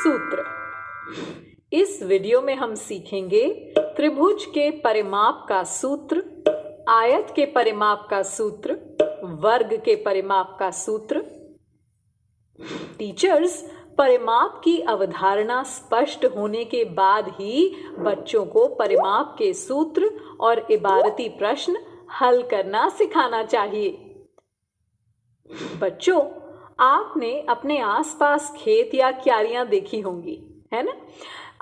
सूत्र। इस वीडियो में हम सीखेंगे त्रिभुज के परिमाप का सूत्र, आयत के परिमाप का सूत्र, वर्ग के परिमाप का सूत्र। टीचर्स, परिमाप की अवधारणा स्पष्ट होने के बाद ही बच्चों को परिमाप के सूत्र और इबारती प्रश्न हल करना सिखाना चाहिए। बच्चों, आपने अपने आसपास खेत या क्यारियां देखी होंगी, है ना?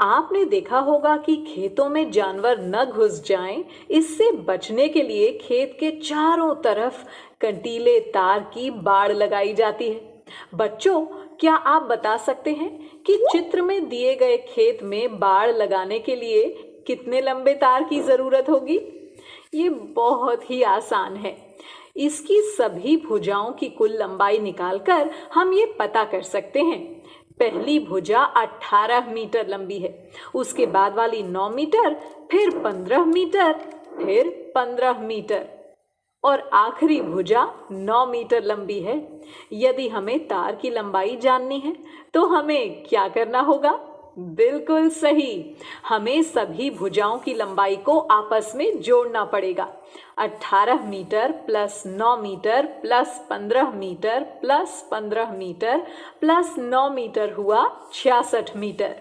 आपने देखा होगा कि खेतों में जानवर न घुस जाएं, इससे बचने के लिए खेत के चारों तरफ कंटीले तार की बाड़ लगाई जाती है। बच्चों, क्या आप बता सकते हैं कि चित्र में दिए गए खेत में बाड़ लगाने के लिए कितने लंबे तार की जरूरत होगी? ये बहुत ही आसान है। इसकी सभी भुजाओं की कुल लंबाई निकालकर हम ये पता कर सकते हैं। पहली भुजा 18 मीटर लंबी है, उसके बाद वाली 9 मीटर, फिर 15 मीटर, फिर 15 मीटर और आखिरी भुजा 9 मीटर लंबी है। यदि हमें तार की लंबाई जाननी है तो हमें क्या करना होगा? बिल्कुल सही, हमें सभी भुजाओं की लंबाई को आपस में जोड़ना पड़ेगा। 18 metre plus 9 metre plus 15 metre plus 15 metre plus 9 metre हुआ 66 मीटर।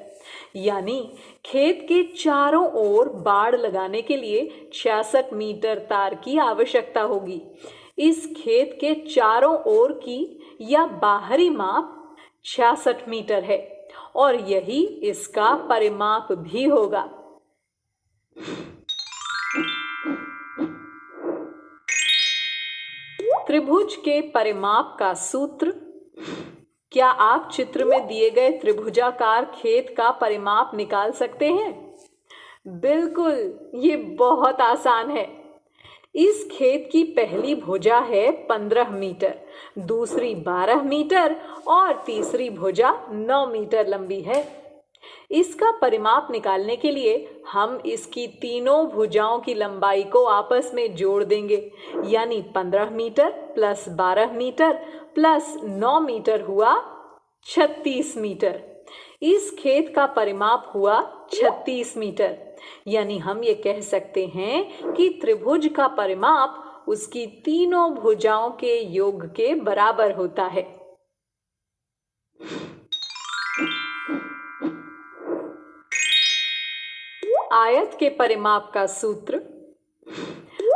यानी खेत के चारों ओर बाड़ लगाने के लिए 66 मीटर तार की आवश्यकता होगी। इस खेत के चारों ओर की या बाहरी माप 66 मीटर है और यही इसका परिमाप भी होगा। त्रिभुज के परिमाप का सूत्र। क्या आप चित्र में दिए गए त्रिभुजाकार खेत का परिमाप निकाल सकते हैं? बिल्कुल, ये बहुत आसान है। इस खेत की पहली भुजा है 15 मीटर, दूसरी 12 मीटर और तीसरी भुजा 9 मीटर लंबी है। इसका परिमाप निकालने के लिए हम इसकी तीनों भुजाओं की लंबाई को आपस में जोड़ देंगे, यानी 15 metre plus 12 metre plus 9 metre हुआ 36 मीटर। इस खेत का परिमाप हुआ 36 मीटर। यानी हम ये कह सकते हैं कि त्रिभुज का परिमाप उसकी तीनों भुजाओं के योग के बराबर होता है। आयत के परिमाप का सूत्र।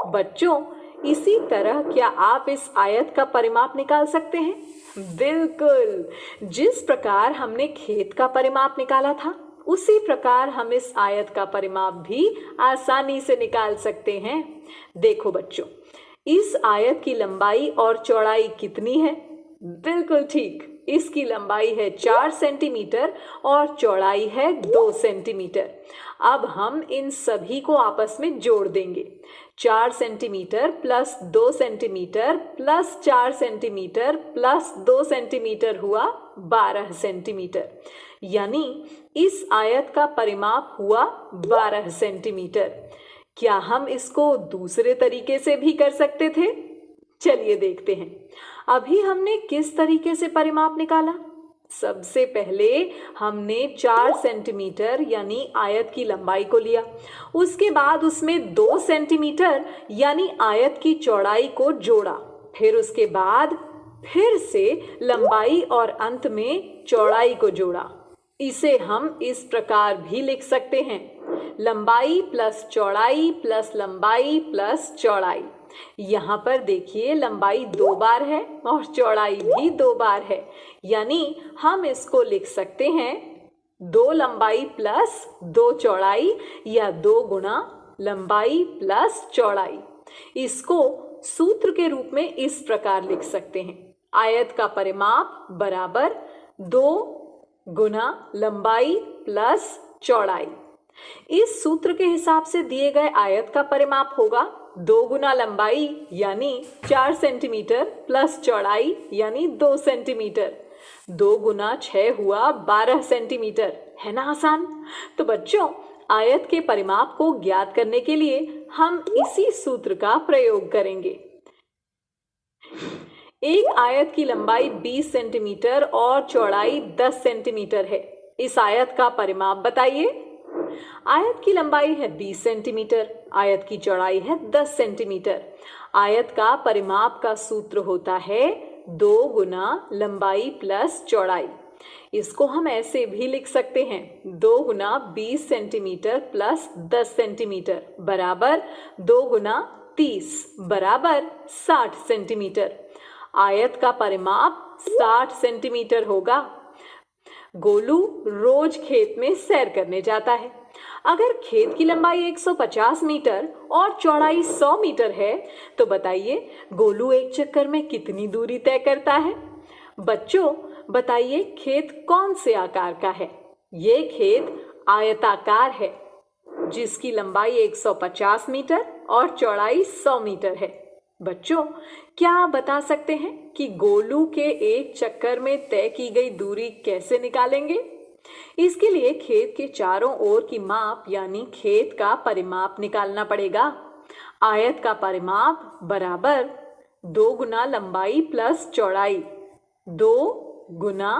बच्चों, इसी तरह क्या आप इस आयत का परिमाप निकाल सकते हैं? बिल्कुल, जिस प्रकार हमने खेत का परिमाप निकाला था, उसी प्रकार हम इस आयत का परिमाप भी आसानी से निकाल सकते हैं। देखो बच्चों, इस आयत की लंबाई और चौड़ाई कितनी है? बिल्कुल ठीक, इसकी लंबाई है 4 सेंटीमीटर और चौड़ाई है 2 सेंटीमीटर। अब हम इन सभी को आपस में जोड़ देंगे। 4 centimetre plus 2 centimetre plus 4 centimetre plus 2 centimetre हुआ 12 सेंटीमीटर। यानी इस आयत का परिमाप हुआ 12 सेंटीमीटर। क्या हम इसको दूसरे तरीके से भी कर सकते थे? चलिए देखते हैं। अभी हमने किस तरीके से परिमाप निकाला? सबसे पहले हमने 4 सेंटीमीटर यानी आयत की लंबाई को लिया। उसके बाद उसमें 2 सेंटीमीटर यानी आयत की चौड़ाई को जोड़ा। फिर उसके बाद फिर से लंबाई और अंत में चौड़ाई को जोड़ा। इसे हम इस प्रकार भी लिख सकते हैं, लंबाई प्लस चौड़ाई प्लस लंबाई प्लस चौड़ाई। यहाँ पर देखिए, लंबाई 2 बार है और चौड़ाई भी 2 बार है। यानी हम इसको लिख सकते हैं 2 लंबाई प्लस 2 चौड़ाई या 2 गुना लंबाई प्लस चौड़ाई। इसको सूत्र के रूप में इस प्रकार लिख सकते हैं, आयत का परिमाप बराबर 2 गुना लंबाई प्लस चौड़ाई। इस सूत्र के हिसाब से दिए गए आयत का परिमाप होगा 2 गुना लंबाई यानी 4 सेंटीमीटर प्लस चौड़ाई यानी 2 सेंटीमीटर। 2 गुना 6 हुआ 12 सेंटीमीटर। है ना आसान? तो बच्चों, आयत के परिमाप को ज्ञात करने के लिए हम इसी सूत्र का प्रयोग करेंगे। एक आयत की लंबाई 20 सेंटीमीटर और चौड़ाई 10 सेंटीमीटर है। इस आयत का परिमाप बताइए। आयत की लंबाई है 20 सेंटीमीटर, आयत की चौड़ाई है 10 सेंटीमीटर। आयत का परिमाप का सूत्र होता है 2 गुना लंबाई प्लस चौड़ाई। इसको हम ऐसे भी लिख सकते हैं 2 गुना 20 सेंटीमीटर प्लस 10 सेंटीमीटर बराबर 2 गुना 30 बराबर 60 सेंटीमीटर। आयत का परिमाप 60 सेंटीमीटर होगा। गोलू रोज खेत में सैर करने जाता है। अगर खेत की लंबाई 150 मीटर और चौड़ाई 100 मीटर है तो बताइए गोलू एक चक्कर में कितनी दूरी तय करता है। बच्चों बताइए खेत कौन से आकार का है। ये खेत आयताकार है जिसकी लंबाई 150 मीटर और चौड़ाई 100 मीटर है। बच्चों क्या आप बता सकते हैं कि गोलू के एक चक्कर में तय की गई दूरी कैसे निकालेंगे। इसके लिए खेत के चारों ओर की माप यानी खेत का परिमाप निकालना पड़ेगा। आयत का परिमाप बराबर 2 गुना लंबाई प्लस चौड़ाई 2 गुना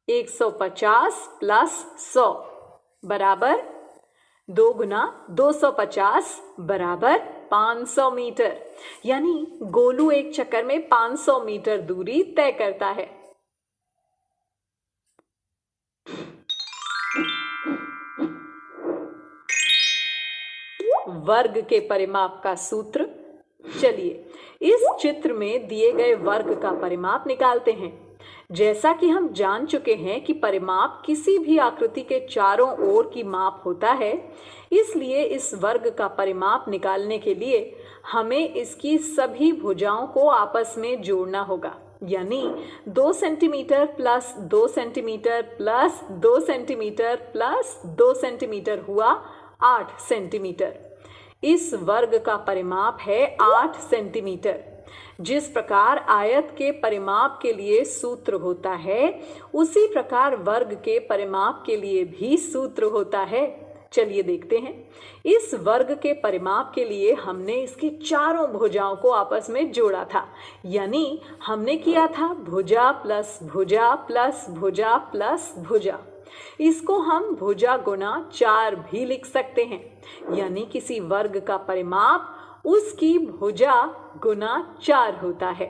150 प्लस 100 बराबर 2 गुना 250 बराबर 500 मीटर। यानी गोलू एक चक्कर में 500 मीटर दूरी तय करता है। वर्ग के परिमाप का सूत्र। चलिए इस चित्र में दिए गए वर्ग का परिमाप निकालते हैं। जैसा कि हम जान चुके हैं कि परिमाप किसी भी आकृति के चारों ओर की माप होता है, इसलिए इस वर्ग का परिमाप निकालने के लिए हमें इसकी सभी भुजाओं को आपस में जोड़ना होगा। यानी 2 centimetre plus 2 centimetre plus 2 centimetre plus 2 centimetre हुआ 8 सेंटीमीटर। इस वर्ग का परिमाप है 8 सेंटीमीटर। जिस प्रकार आयत के परिमाप के लिए सूत्र होता है उसी प्रकार वर्ग के परिमाप के लिए भी सूत्र होता है। चलिए देखते हैं। इस वर्ग के परिमाप के लिए हमने इसकी चारों भुजाओं को आपस में जोड़ा था। यानी हमने किया था भुजा प्लस भुजा प्लस भुजा प्लस भुजा। इसको हम भुजा गुना 4 भी लिख सकते हैं। यानी किसी वर्ग का परिमाप उसकी भुजा गुना 4 होता है।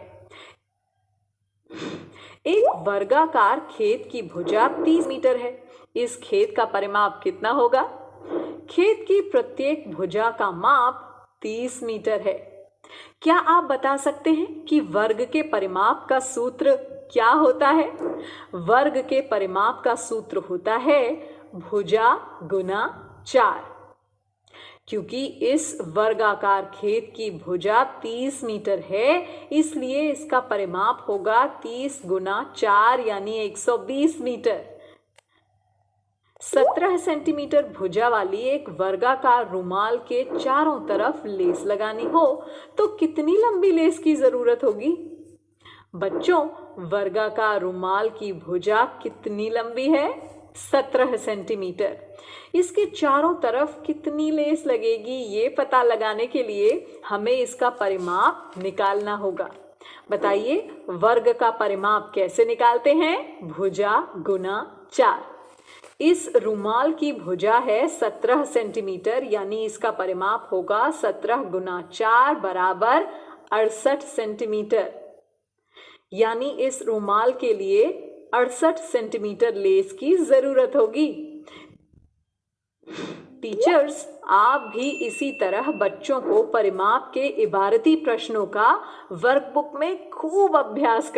एक वर्गाकार खेत की भुजा 30 मीटर है। इस खेत का परिमाप कितना होगा। खेत की प्रत्येक भुजा का माप 30 मीटर है। क्या आप बता सकते हैं कि वर्ग के परिमाप का सूत्र क्या होता है। वर्ग के परिमाप का सूत्र होता है भुजा गुना 4। क्योंकि इस वर्गाकार खेत की भुजा 30 मीटर है इसलिए इसका परिमाप होगा 30 गुना 4 यानी 120 मीटर। 17 सेंटीमीटर भुजा वाली एक वर्गाकार रुमाल के चारों तरफ लेस लगानी हो तो कितनी लंबी लेस की जरूरत होगी। बच्चों वर्गाकार रुमाल की भुजा कितनी लंबी है 17 सेंटीमीटर। इसके चारों तरफ कितनी लेस लगेगी ये पता लगाने के लिए हमें इसका परिमाप निकालना होगा। बताइए वर्ग का परिमाप कैसे निकालते हैं। भुजा गुना 4। इस रुमाल की भुजा है 17 सेंटीमीटर यानी इसका परिमाप होगा 17 गुना 4 बराबर 68 सेंटीमीटर। यानी इस रुमाल के लिए 68 सेंटीमीटर लेस की जरूरत होगी। टीचर्स आप भी इसी तरह बच्चों को परिमाप के इबारती प्रश्नों का वर्कबुक में खूब अभ्यास कर